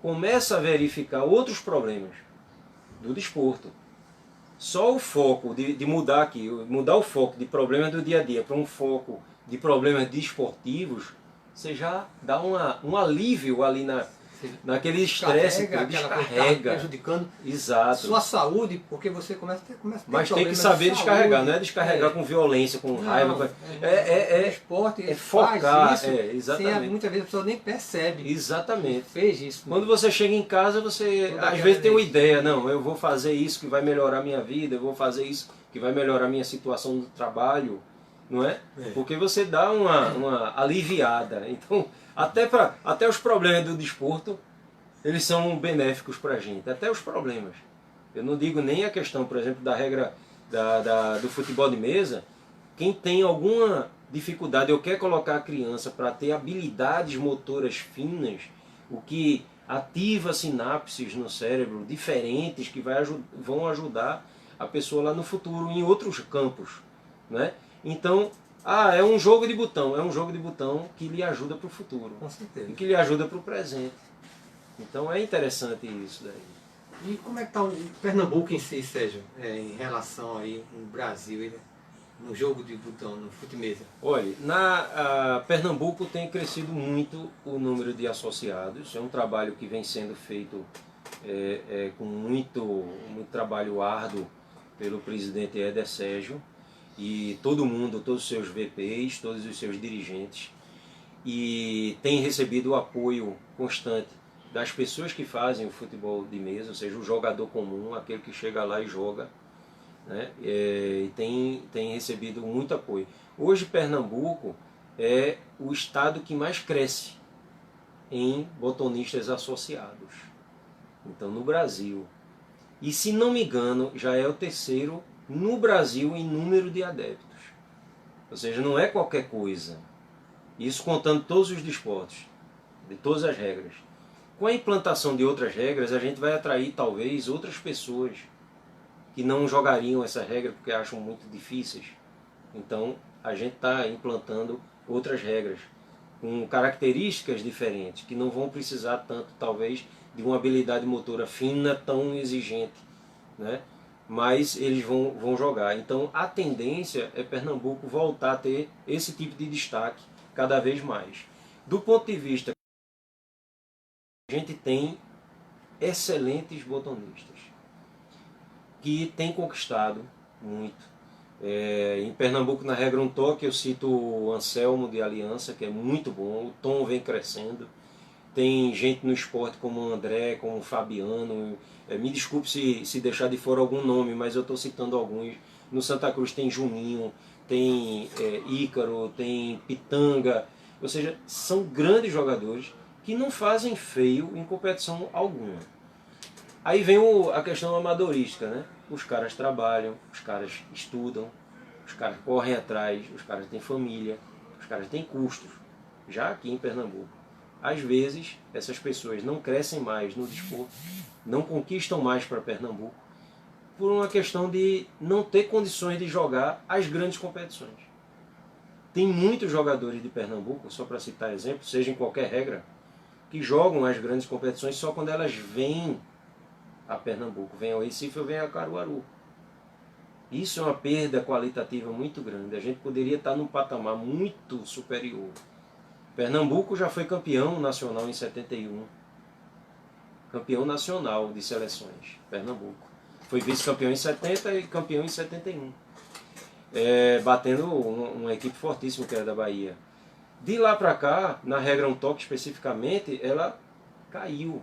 começa a verificar outros problemas do desporto. Só o foco de mudar aqui, mudar o foco de problemas do dia a dia para um foco de problemas desportivos, você já dá um alívio ali naquele estresse que descarrega. Prejudicando Exato. sua saúde, porque você começa a ter Mas tem que saber descarregar, não é descarregar com violência, com raiva. Esporte, é focar, faz isso, exatamente. Muitas vezes a pessoa nem percebe. Exatamente. Fez isso. Quando você chega em casa, você às vezes tem uma ideia, não, eu vou fazer isso que vai melhorar a minha vida, eu vou fazer isso que vai melhorar a minha situação do trabalho, não é? Porque você dá uma aliviada. Então, até os problemas do desporto, eles são benéficos para a gente, até os problemas. Eu não digo nem a questão, por exemplo, da regra do futebol de mesa. Quem tem alguma dificuldade ou quer colocar a criança para ter habilidades motoras finas, o que ativa sinapses no cérebro diferentes que vão ajudar a pessoa lá no futuro em outros campos, né? Então, é um jogo de botão que lhe ajuda para o futuro. Com certeza. E que lhe ajuda para o presente. Então é interessante isso daí. E como é que está o Pernambuco em si, Sérgio, em relação aí no Brasil, no jogo de botão, no fute-mesa? Olha, Pernambuco tem crescido muito o número de associados. É um trabalho que vem sendo feito com muito trabalho árduo pelo presidente Éder Sérgio e todo mundo, todos os seus VPs, todos os seus dirigentes, e tem recebido o apoio constante das pessoas que fazem o futebol de mesa, ou seja, o jogador comum, aquele que chega lá e joga, né? E tem recebido muito apoio. Hoje Pernambuco é o estado que mais cresce em botonistas associados, então no Brasil. E se não me engano, já é o terceiro no Brasil em número de adeptos. Ou seja, não é qualquer coisa. Isso contando todos os desportos, de todas as regras. Com a implantação de outras regras, a gente vai atrair talvez outras pessoas que não jogariam essa regra porque acham muito difíceis. Então, a gente está implantando outras regras com características diferentes, que não vão precisar tanto, talvez, de uma habilidade motora fina tão exigente, né? Mas eles vão jogar. Então a tendência é Pernambuco voltar a ter esse tipo de destaque cada vez mais. Do ponto de vista, a gente tem excelentes botonistas que têm conquistado muito. Em Pernambuco, na regra um toque, eu cito o Anselmo de Aliança, que é muito bom, o Tom vem crescendo. Tem gente no esporte como o André, como o Fabiano. Me desculpe se deixar de fora algum nome, mas eu estou citando alguns. No Santa Cruz tem Juninho, tem Ícaro, tem Pitanga. Ou seja, são grandes jogadores que não fazem feio em competição alguma. Aí vem a questão amadorística, né? Os caras trabalham, os caras estudam, os caras correm atrás, os caras têm família, os caras têm custos. Já aqui em Pernambuco, às vezes, essas pessoas não crescem mais no desporto, não conquistam mais para Pernambuco, por uma questão de não ter condições de jogar as grandes competições. Tem muitos jogadores de Pernambuco, só para citar exemplo, seja em qualquer regra, que jogam as grandes competições só quando elas vêm a Pernambuco, vêm ao Recife ou vêm a Caruaru. Isso é uma perda qualitativa muito grande. A gente poderia estar num patamar muito superior. Pernambuco já foi campeão nacional em 71. Campeão nacional de seleções, Pernambuco. Foi vice-campeão em 70 e campeão em 71. Batendo uma equipe fortíssima que era da Bahia. De lá para cá, na regra um toque especificamente, ela caiu.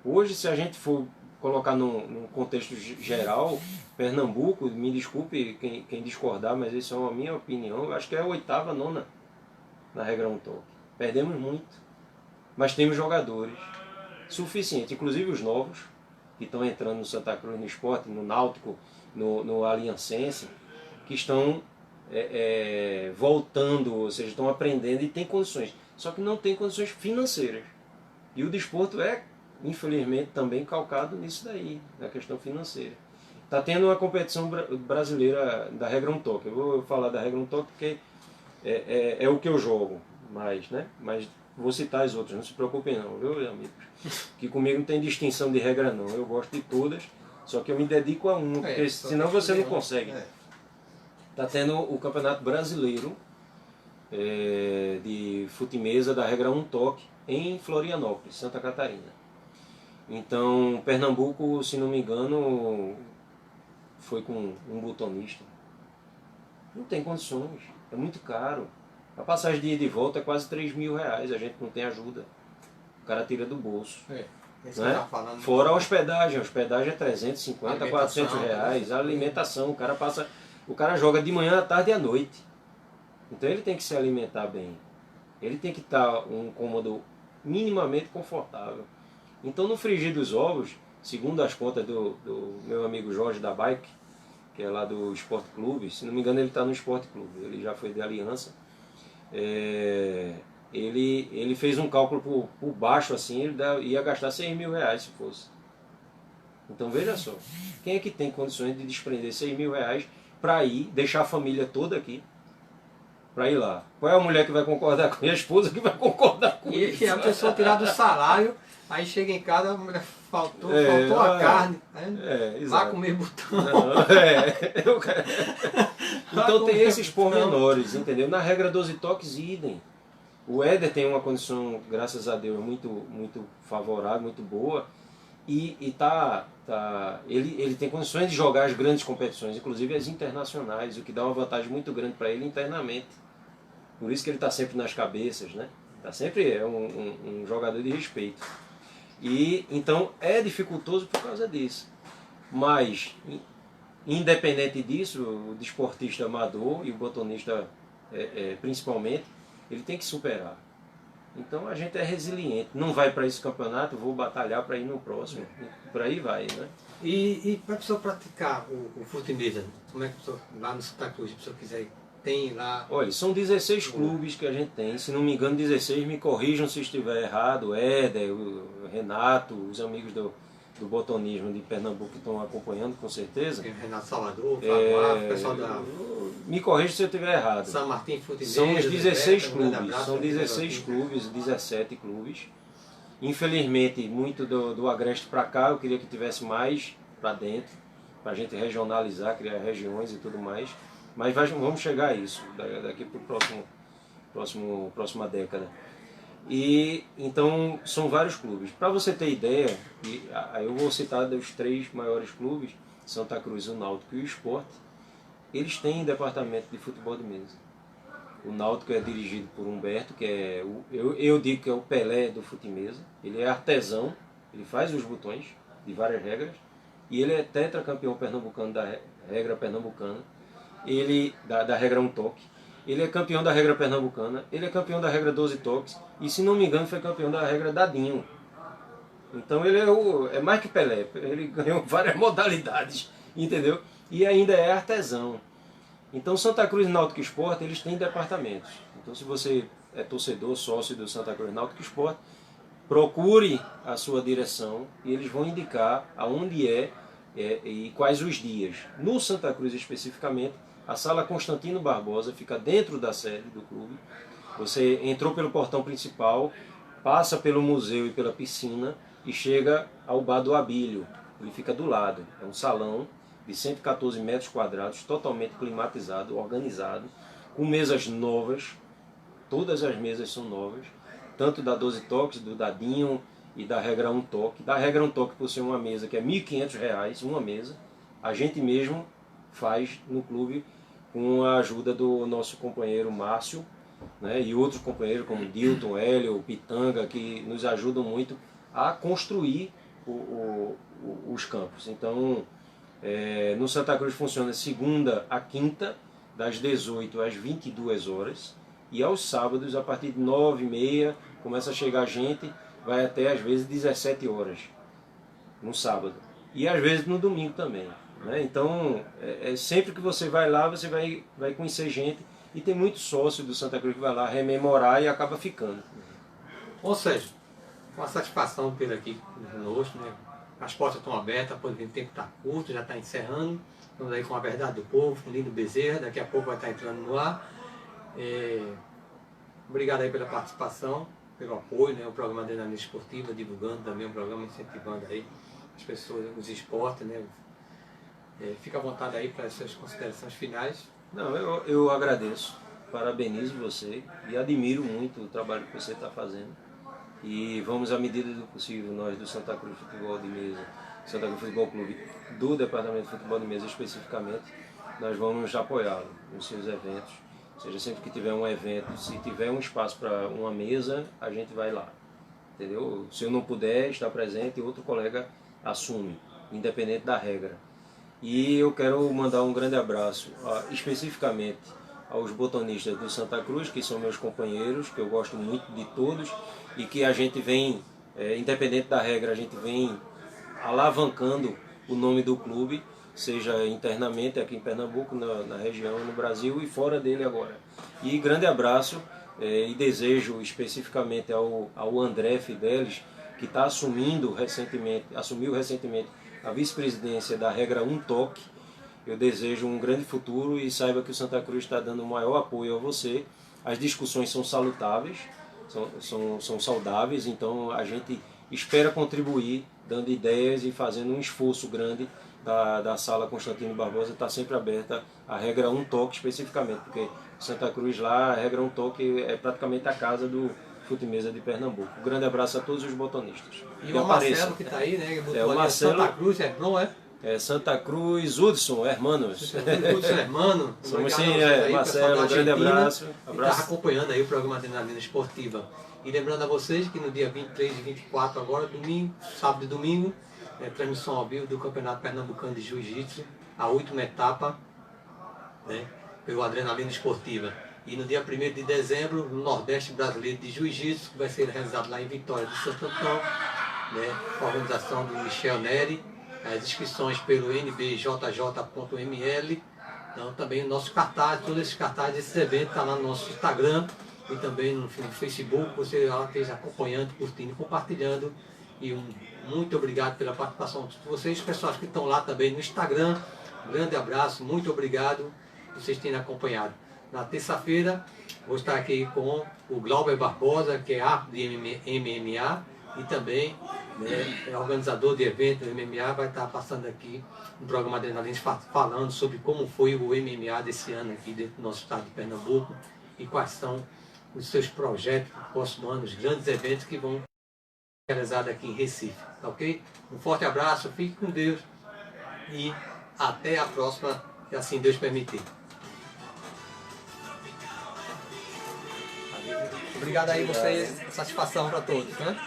Hoje, se a gente for colocar num contexto geral, Pernambuco, me desculpe quem discordar, mas isso é a minha opinião, eu acho que é a 8ª, 9ª na regra um toque. Perdemos muito, mas temos jogadores suficientes, inclusive os novos, que estão entrando no Santa Cruz, no Sport, no Náutico, no Aliancense, que estão voltando, ou seja, estão aprendendo e têm condições, só que não tem condições financeiras. E o desporto é, infelizmente, também calcado nisso daí, na questão financeira. Está tendo uma competição brasileira da regra um toque. Eu vou falar da regra um toque porque é o que eu jogo mais, né? Mas vou citar as outras, não se preocupem não, viu, amigos? Que comigo não tem distinção de regra não, eu gosto de todas, só que eu me dedico a uma, porque senão você não consegue. Está tendo o Campeonato Brasileiro de fute-mesa da regra um toque em Florianópolis, Santa Catarina. Então, Pernambuco, se não me engano, foi com um botonista. Não tem condições, é muito caro. A passagem de ida e volta é quase R$3.000, a gente não tem ajuda. O cara tira do bolso. Né? Fora a hospedagem é 350, R$400. A alimentação, o cara joga de manhã, à tarde e à noite. Então ele tem que se alimentar bem. Ele tem que estar um cômodo minimamente confortável. Então no frigir dos ovos, segundo as contas do meu amigo Jorge da Bike, que é lá do Esporte Clube, se não me engano ele está no Esporte Clube, ele já foi de Aliança, ele fez um cálculo por baixo assim, ele ia gastar R$6.000 se fosse. Então veja só, quem é que tem condições de desprender R$6.000 para ir, deixar a família toda aqui, para ir lá? Qual é a mulher que vai concordar com a esposa que vai concordar com isso? E a pessoa tirar do salário, aí chega em casa, a mulher faltou a carne, lá comer botão. Então tem esses pormenores, entendeu? Na regra 12 toques, idem. O Éder tem uma condição, graças a Deus, muito favorável, muito boa, e ele tem condições de jogar as grandes competições, inclusive as internacionais, o que dá uma vantagem muito grande para ele internamente. Por isso que ele está sempre nas cabeças, né? Sempre é um jogador de respeito. E então é dificultoso por causa disso. Mas, independente disso, o desportista amador e o botonista principalmente, ele tem que superar. Então a gente é resiliente. Não vai para esse campeonato, vou batalhar para ir no próximo. Por aí vai, né? E para a pessoa praticar o fute-mesa, como é que a pessoa, lá no Santa Cruz, se a pessoa quiser, tem lá... Olha, são 16 clubes que a gente tem, se não me engano 16, me corrijam se estiver errado, o Éder, o Renato, os amigos do botonismo de Pernambuco que estão acompanhando com certeza. Tem o Renato Salvador, o Fábio, o pessoal da... Me corrija se eu estiver errado. São Martim Fute-mesa... São os 16 clubes, abraço, são 16 clubes, 17 clubes. Infelizmente, muito do Agreste para cá, eu queria que tivesse mais para dentro, para a gente regionalizar, criar regiões e tudo mais. Mas vamos chegar a isso daqui para a próxima década. E então são vários clubes. Para você ter ideia, eu vou citar dos 3 maiores clubes, Santa Cruz, o Náutico e o Sport. Eles têm departamento de futebol de mesa. O Náutico é dirigido por Humberto, que é eu digo que é o Pelé do fute-mesa. Ele é artesão, ele faz os botões de várias regras e ele é tetracampeão pernambucano da regra pernambucana. Ele da regra um toque, ele é campeão da regra pernambucana, ele é campeão da regra 12 toques e, se não me engano, foi campeão da regra dadinho. Então ele é mais que Pelé, ele ganhou várias modalidades, entendeu? E ainda é artesão. Então Santa Cruz, Náutico e Sport, eles têm departamentos. Então se você é torcedor, sócio do Santa Cruz, Náutico e Sport, procure a sua direção e eles vão indicar aonde e quais os dias. No Santa Cruz especificamente, a Sala Constantino Barbosa fica dentro da sede do clube. Você entrou pelo portão principal, passa pelo museu e pela piscina e chega ao Bar do Abílio. Ele fica do lado. É um salão de 114 metros quadrados, totalmente climatizado, organizado, com mesas novas, todas as mesas são novas, tanto da 12 toques, do Dadinho e da regra 1 toque. Da regra 1 toque, por ser uma mesa que é R$ 1.500, uma mesa, a gente mesmo faz no clube com a ajuda do nosso companheiro Márcio, né, e outros companheiros como Dilton, Hélio, Pitanga, que nos ajudam muito a construir os campos. Então, no Santa Cruz funciona segunda a quinta, das 18 às 22 horas, e aos sábados, a partir de 9h30, começa a chegar gente, vai até às vezes 17 horas, no sábado, e às vezes no domingo também. Né? Então, sempre que você vai lá, você vai conhecer gente, e tem muito sócio do Santa Cruz que vai lá rememorar e acaba ficando. Ou seja, uma satisfação ter aqui conosco, né? As portas estão abertas, o tempo está curto, já está encerrando. Estamos aí com a Verdade do Povo, com Lino Bezerra, daqui a pouco vai estar entrando no ar. Obrigado aí pela participação, pelo apoio, né? O programa Adrenalina Esportiva, divulgando também o programa, incentivando aí as pessoas, os esportes, né? Fica à vontade aí para as suas considerações finais. Não, eu agradeço, parabenizo você e admiro muito o trabalho que você está fazendo. E vamos, à medida do possível, nós do Santa Cruz Futebol de Mesa, Santa Cruz Futebol Clube, do Departamento de Futebol de Mesa especificamente, nós vamos apoiá-lo nos seus eventos. Ou seja, sempre que tiver um evento, se tiver um espaço para uma mesa, a gente vai lá. Entendeu? Se eu não puder estar presente, outro colega assume, independente da regra. E eu quero mandar um grande abraço, especificamente aos botonistas do Santa Cruz, que são meus companheiros, que eu gosto muito de todos, e que a gente vem, independente da regra, a gente vem alavancando o nome do clube, seja internamente aqui em Pernambuco, na região, no Brasil e fora dele agora. E grande abraço e desejo especificamente ao André Fidelis, que assumiu recentemente a vice-presidência da regra 1 toque. Eu desejo um grande futuro e saiba que o Santa Cruz está dando o maior apoio a você. As discussões são salutáveis, são saudáveis, então a gente espera contribuir, dando ideias e fazendo um esforço grande da Sala Constantino Barbosa, está sempre aberta a regra 1 toque especificamente, porque Santa Cruz lá, a regra 1 toque é praticamente a casa do Fute-Mesa de Pernambuco. Um grande abraço a todos os botonistas. E o Marcelo que está aí, né? O Marcelo, Santa Cruz, não é? Santa Cruz, Hudson, hermanos. Hudson, hermano. Somos sim, Marcelo, um grande abraço. Está acompanhando aí o programa Adrenalina Esportiva. E lembrando a vocês que no dia 23 e 24 agora, domingo, sábado e domingo, transmissão ao vivo do Campeonato Pernambucano de Jiu-Jitsu, a 8ª etapa, né, pelo Adrenalina Esportiva. E no dia 1º de dezembro, no Nordeste Brasileiro de Jiu-Jitsu, que vai ser realizado lá em Vitória do Santo Antão, né, com a organização do Michel Neri, as inscrições pelo nbjj.ml, então também o nosso cartaz, todos esses cartazes, esses eventos estão lá no nosso Instagram e também no Facebook, você lá esteja acompanhando, curtindo e compartilhando. E muito obrigado pela participação de vocês, pessoas que estão lá também no Instagram. Um grande abraço, muito obrigado por vocês terem acompanhado. Na terça-feira vou estar aqui com o Glauber Barbosa, que é árbitro de MMA e também é organizador de eventos do MMA, vai estar passando aqui no programa Adrenalina falando sobre como foi o MMA desse ano aqui dentro do nosso estado de Pernambuco e quais são os seus projetos para o próximo ano, os grandes eventos que vão realizado aqui em Recife, tá ok? Um forte abraço, fique com Deus e até a próxima, se assim Deus permitir. Obrigado aí vocês, satisfação para todos, né?